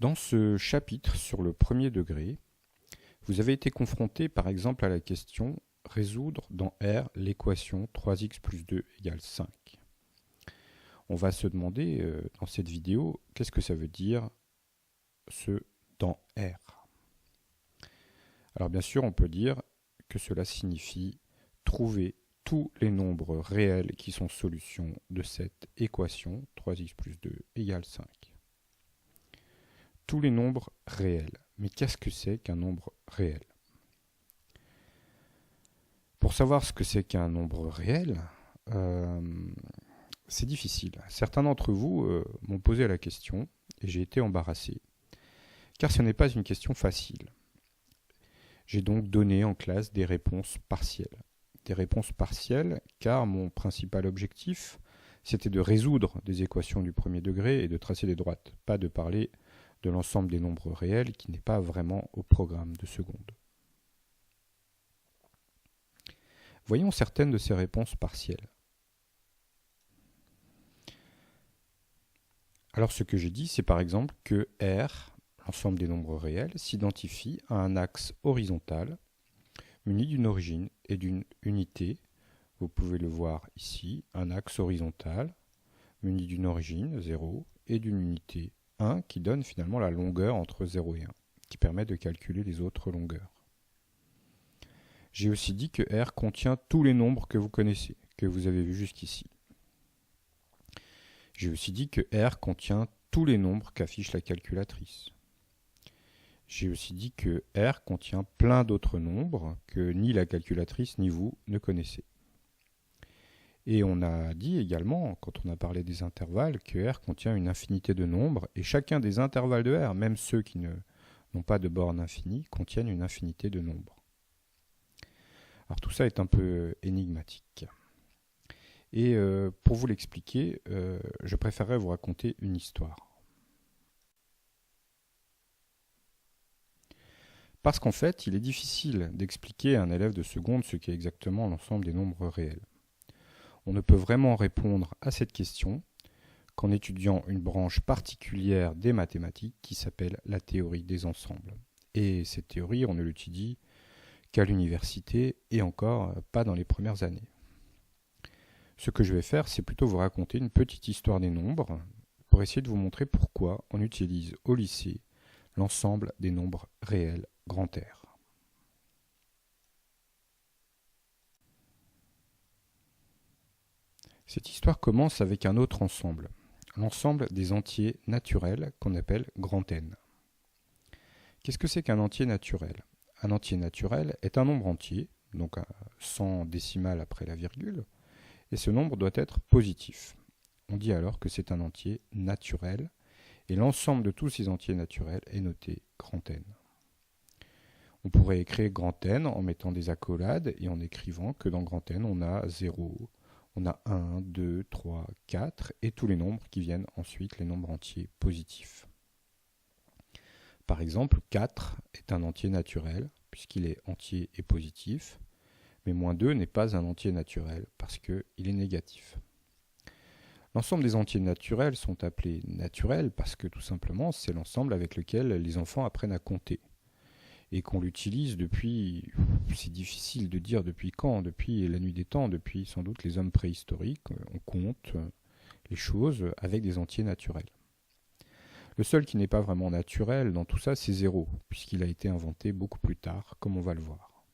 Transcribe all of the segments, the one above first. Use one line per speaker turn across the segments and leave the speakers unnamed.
Dans ce chapitre sur le premier degré, vous avez été confronté par exemple à la question « Résoudre dans R l'équation 3x plus 2 égale 5 ». On va se demander dans cette vidéo qu'est-ce que ça veut dire ce dans R. Alors bien sûr on peut dire que cela signifie trouver tous les nombres réels qui sont solutions de cette équation 3x plus 2 égale 5. Tous les nombres réels. Mais qu'est-ce que c'est qu'un nombre réel? Pour savoir ce que c'est qu'un nombre réel, c'est difficile. Certains d'entre vous m'ont posé la question et j'ai été embarrassé, car ce n'est pas une question facile. J'ai donc donné en classe des réponses partielles. Des réponses partielles car mon principal objectif, c'était de résoudre des équations du premier degré et de tracer des droites, pas de parler de l'ensemble des nombres réels qui n'est pas vraiment au programme de seconde. Voyons certaines de ces réponses partielles. Alors ce que j'ai dit, c'est par exemple que R, l'ensemble des nombres réels, s'identifie à un axe horizontal muni d'une origine et d'une unité. Vous pouvez le voir ici, un axe horizontal muni d'une origine, 0, et d'une unité 1 qui donne finalement la longueur entre 0 et 1, qui permet de calculer les autres longueurs. J'ai aussi dit que R contient tous les nombres que vous connaissez, que vous avez vus jusqu'ici. J'ai aussi dit que R contient tous les nombres qu'affiche la calculatrice. J'ai aussi dit que R contient plein d'autres nombres que ni la calculatrice ni vous ne connaissez. Et on a dit également, quand on a parlé des intervalles, que R contient une infinité de nombres, et chacun des intervalles de R, même ceux qui n'ont pas de borne infinie, contiennent une infinité de nombres. Alors tout ça est un peu énigmatique. Et pour vous l'expliquer, je préférerais vous raconter une histoire. Parce qu'en fait, il est difficile d'expliquer à un élève de seconde ce qu'est exactement l'ensemble des nombres réels. On ne peut vraiment répondre à cette question qu'en étudiant une branche particulière des mathématiques qui s'appelle la théorie des ensembles. Et cette théorie, on ne l'étudie qu'à l'université et encore pas dans les premières années. Ce que je vais faire, c'est plutôt vous raconter une petite histoire des nombres pour essayer de vous montrer pourquoi on utilise au lycée l'ensemble des nombres réels grand R. Cette histoire commence avec un autre ensemble, l'ensemble des entiers naturels qu'on appelle grand N. Qu'est-ce que c'est qu'un entier naturel? Un entier naturel est un nombre entier, donc sans décimale après la virgule, et ce nombre doit être positif. On dit alors que c'est un entier naturel, et l'ensemble de tous ces entiers naturels est noté grand N. On pourrait écrire grand N en mettant des accolades et en écrivant que dans grand N, on a 0, on a 1, 2, 3, 4, et tous les nombres qui viennent ensuite, les nombres entiers positifs. Par exemple, 4 est un entier naturel, puisqu'il est entier et positif, mais moins 2 n'est pas un entier naturel, parce qu'il est négatif. L'ensemble des entiers naturels sont appelés naturels, parce que tout simplement, c'est l'ensemble avec lequel les enfants apprennent à compter. Et qu'on l'utilise depuis, c'est difficile de dire depuis quand, depuis la nuit des temps, depuis sans doute les hommes préhistoriques, on compte les choses avec des entiers naturels. Le seul qui n'est pas vraiment naturel dans tout ça, c'est 0, puisqu'il a été inventé beaucoup plus tard, comme on va le voir.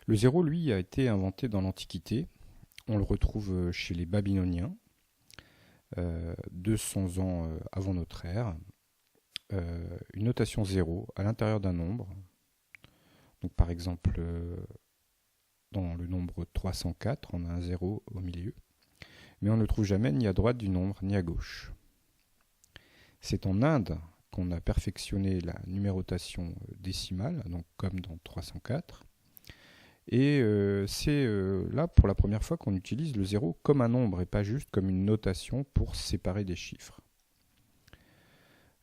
Le 0, lui, a été inventé dans l'Antiquité. On le retrouve chez les Babyloniens, 200 ans avant notre ère. Une notation 0 à l'intérieur d'un nombre. Donc par exemple, dans le nombre 304, on a un 0 au milieu, mais on ne le trouve jamais ni à droite du nombre ni à gauche. C'est en Inde qu'on a perfectionné la numérotation décimale, donc comme dans 304, et c'est là pour la première fois qu'on utilise le 0 comme un nombre et pas juste comme une notation pour séparer des chiffres.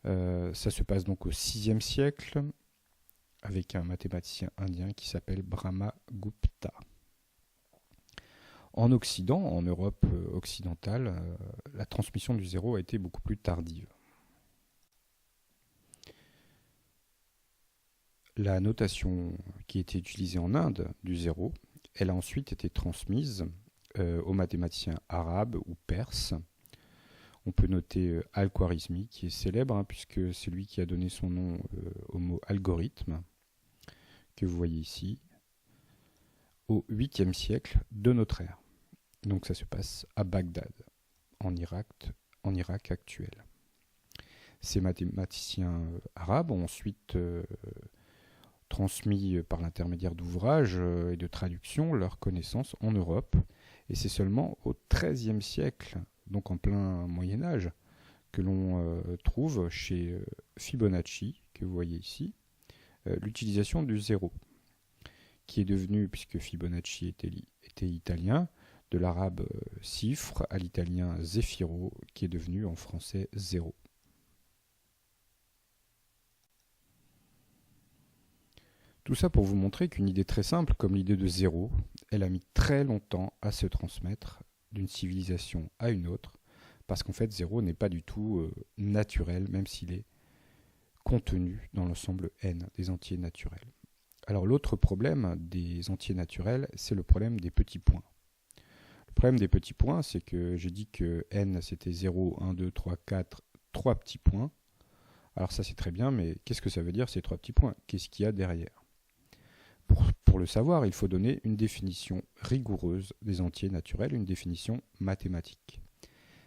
Ça se passe donc au 6e siècle avec un mathématicien indien qui s'appelle Brahmagupta. En Occident, en Europe occidentale, la transmission du 0 a été beaucoup plus tardive. La notation qui était utilisée en Inde du 0, elle a ensuite été transmise aux mathématiciens arabes ou perses. On peut noter Al-Khwarizmi, qui est célèbre, puisque c'est lui qui a donné son nom au mot algorithme, que vous voyez ici, au 8e siècle de notre ère. Donc ça se passe à Bagdad, en Irak actuel. Ces mathématiciens arabes ont ensuite transmis par l'intermédiaire d'ouvrages et de traductions leurs connaissances en Europe. Et c'est seulement au XIIIe siècle, donc en plein Moyen-Âge, que l'on trouve chez Fibonacci, que vous voyez ici, l'utilisation du 0, qui est devenu, puisque Fibonacci était italien, de l'arabe cifre à l'italien zéphiro, qui est devenu en français 0. Tout ça pour vous montrer qu'une idée très simple, comme l'idée de 0, elle a mis très longtemps à se transmettre d'une civilisation à une autre, parce qu'en fait 0 n'est pas du tout naturel, même s'il est contenu dans l'ensemble n des entiers naturels. Alors l'autre problème des entiers naturels, c'est le problème des petits points. Le problème des petits points, c'est que j'ai dit que n c'était 0, 1, 2, 3, 4, 3 petits points. Alors ça c'est très bien, mais qu'est-ce que ça veut dire ces 3 petits points? Qu'est-ce qu'il y a derrière? Pour le savoir, il faut donner une définition rigoureuse des entiers naturels, une définition mathématique.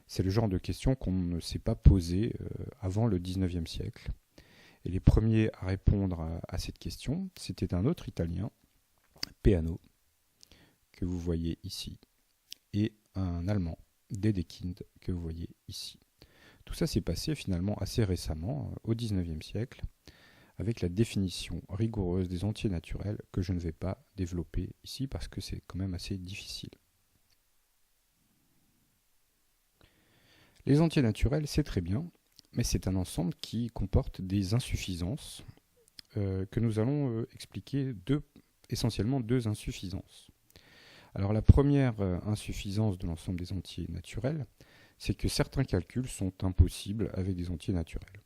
C'est le genre de question qu'on ne s'est pas posée avant le 19e siècle. Et les premiers à répondre à cette question, c'était un autre Italien, Peano, que vous voyez ici, et un Allemand, Dedekind, que vous voyez ici. Tout ça s'est passé finalement assez récemment, au 19e siècle, avec la définition rigoureuse des entiers naturels que je ne vais pas développer ici parce que c'est quand même assez difficile. Les entiers naturels, c'est très bien, mais c'est un ensemble qui comporte des insuffisances que nous allons expliquer essentiellement deux insuffisances. Alors la première insuffisance de l'ensemble des entiers naturels, c'est que certains calculs sont impossibles avec des entiers naturels.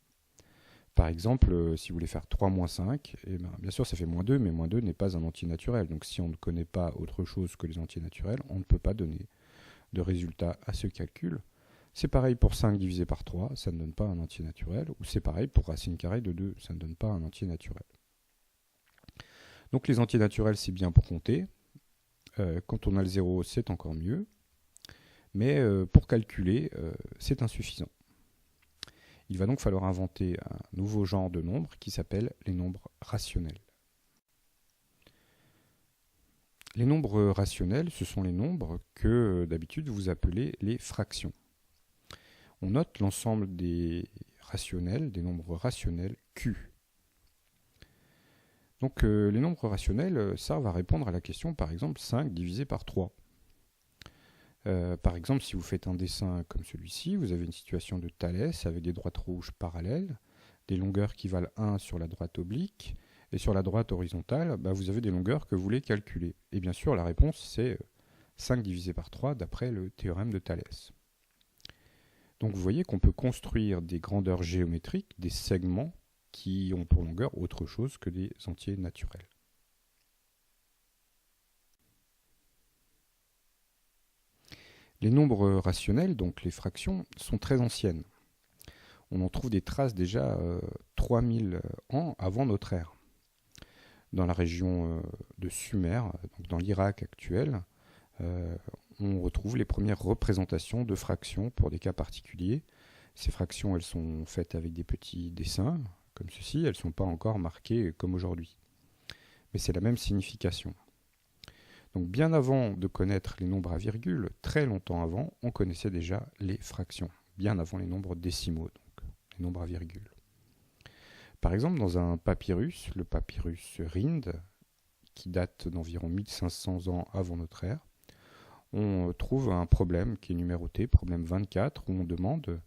Par exemple, si vous voulez faire 3 moins 5, bien sûr ça fait moins 2, mais moins 2 n'est pas un entier naturel. Donc si on ne connaît pas autre chose que les entiers naturels, on ne peut pas donner de résultat à ce calcul. C'est pareil pour 5 divisé par 3, ça ne donne pas un entier naturel. Ou c'est pareil pour racine carrée de 2, ça ne donne pas un entier naturel. Donc les entiers naturels, c'est bien pour compter. Quand on a le 0, c'est encore mieux. Mais pour calculer, c'est insuffisant. Il va donc falloir inventer un nouveau genre de nombres qui s'appelle les nombres rationnels. Les nombres rationnels, ce sont les nombres que d'habitude vous appelez les fractions. On note l'ensemble des rationnels, des nombres rationnels Q. Donc les nombres rationnels servent à répondre à la question par exemple 5 divisé par 3. Par exemple, si vous faites un dessin comme celui-ci, vous avez une situation de Thalès avec des droites rouges parallèles, des longueurs qui valent 1 sur la droite oblique, et sur la droite horizontale, vous avez des longueurs que vous voulez calculer. Et bien sûr, la réponse, c'est 5 divisé par 3 d'après le théorème de Thalès. Donc vous voyez qu'on peut construire des grandeurs géométriques, des segments qui ont pour longueur autre chose que des entiers naturels. Les nombres rationnels, donc les fractions, sont très anciennes. On en trouve des traces déjà 3000 ans avant notre ère. Dans la région de Sumer, donc dans l'Irak actuel, on retrouve les premières représentations de fractions pour des cas particuliers. Ces fractions, elles sont faites avec des petits dessins, comme ceci, elles ne sont pas encore marquées comme aujourd'hui. Mais c'est la même signification. Donc bien avant de connaître les nombres à virgule, très longtemps avant, on connaissait déjà les fractions, bien avant les nombres décimaux, donc les nombres à virgule. Par exemple, dans un papyrus, le papyrus Rind, qui date d'environ 1500 ans avant notre ère, on trouve un problème qui est numéroté, problème 24, où on demande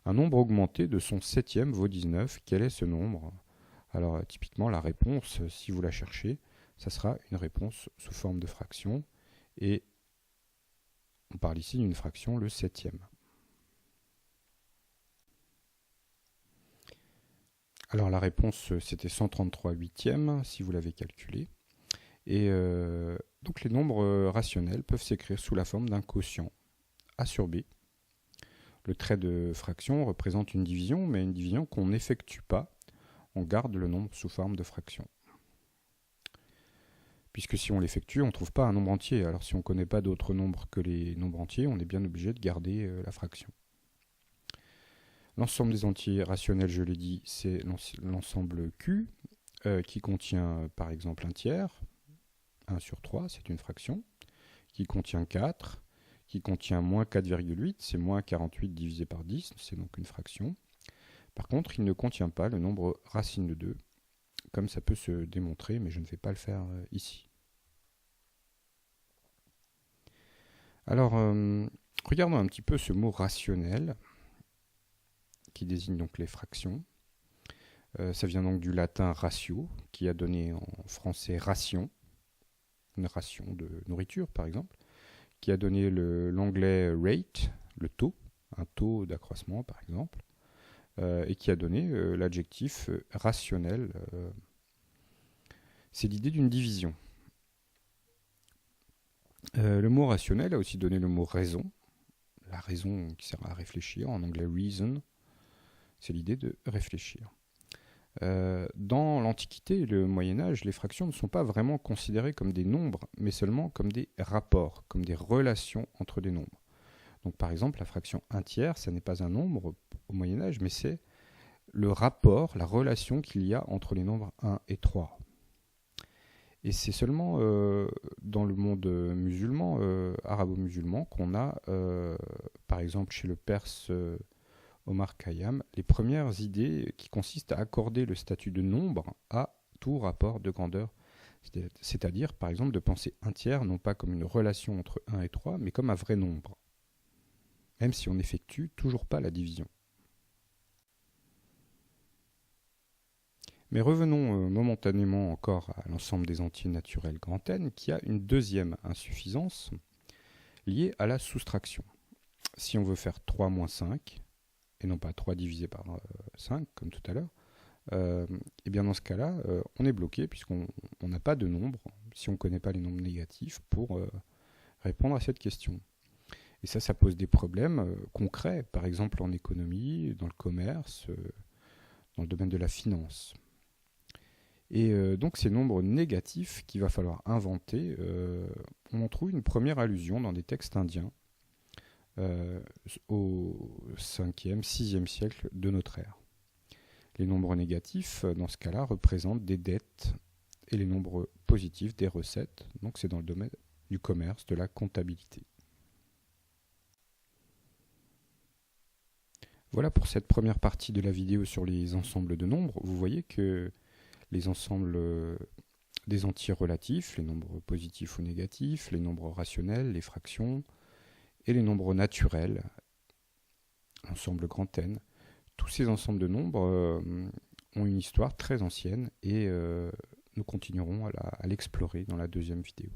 un nombre augmenté de son septième vaut 19. Quel est ce nombre? Alors typiquement la réponse, si vous la cherchez, ça sera une réponse sous forme de fraction, et on parle ici d'une fraction, le septième. Alors la réponse, c'était 133 huitièmes, si vous l'avez calculé. Et donc les nombres rationnels peuvent s'écrire sous la forme d'un quotient A sur B. Le trait de fraction représente une division, mais une division qu'on n'effectue pas. On garde le nombre sous forme de fraction. Puisque si on l'effectue, on ne trouve pas un nombre entier. Alors si on ne connaît pas d'autres nombres que les nombres entiers, on est bien obligé de garder la fraction. L'ensemble des entiers rationnels, je l'ai dit, c'est l'ensemble Q, qui contient par exemple un tiers, 1 sur 3, c'est une fraction, qui contient 4, qui contient moins 4,8, c'est moins 48 divisé par 10, c'est donc une fraction. Par contre, il ne contient pas le nombre racine de 2, comme ça peut se démontrer, mais je ne vais pas le faire ici. Alors, regardons un petit peu ce mot rationnel, qui désigne donc les fractions. Ça vient donc du latin ratio, qui a donné en français ration, une ration de nourriture par exemple, qui a donné l'anglais rate, le taux, un taux d'accroissement par exemple, et qui a donné l'adjectif rationnel. C'est l'idée d'une division. Le mot rationnel a aussi donné le mot raison, la raison qui sert à réfléchir, en anglais reason, c'est l'idée de réfléchir. Dans l'Antiquité et le Moyen-Âge, les fractions ne sont pas vraiment considérées comme des nombres, mais seulement comme des rapports, comme des relations entre des nombres. Donc par exemple, la fraction 1 tiers, ça n'est pas un nombre au Moyen-Âge, mais c'est le rapport, la relation qu'il y a entre les nombres 1 et 3. Et c'est seulement dans le monde musulman, arabo-musulman, qu'on a, par exemple chez le Perse Omar Khayyam, les premières idées qui consistent à accorder le statut de nombre à tout rapport de grandeur. C'est-à-dire, par exemple, de penser 1 tiers non pas comme une relation entre 1 et 3, mais comme un vrai nombre, même si on n'effectue toujours pas la division. Mais revenons momentanément encore à l'ensemble des entiers naturels grand N, qui a une deuxième insuffisance liée à la soustraction. Si on veut faire 3 moins 5, et non pas 3 divisé par 5, comme tout à l'heure, et bien dans ce cas-là, on est bloqué, puisqu'on n'a pas de nombre, si on ne connaît pas les nombres négatifs, pour répondre à cette question. Et ça pose des problèmes concrets, par exemple en économie, dans le commerce, dans le domaine de la finance. Et donc ces nombres négatifs qu'il va falloir inventer, on en trouve une première allusion dans des textes indiens au 5e, 6e siècle de notre ère. Les nombres négatifs, dans ce cas-là, représentent des dettes et les nombres positifs des recettes. Donc c'est dans le domaine du commerce, de la comptabilité. Voilà pour cette première partie de la vidéo sur les ensembles de nombres. Vous voyez que les ensembles des entiers relatifs, les nombres positifs ou négatifs, les nombres rationnels, les fractions, et les nombres naturels, l'ensemble grand N, tous ces ensembles de nombres ont une histoire très ancienne et nous continuerons à l'explorer dans la deuxième vidéo.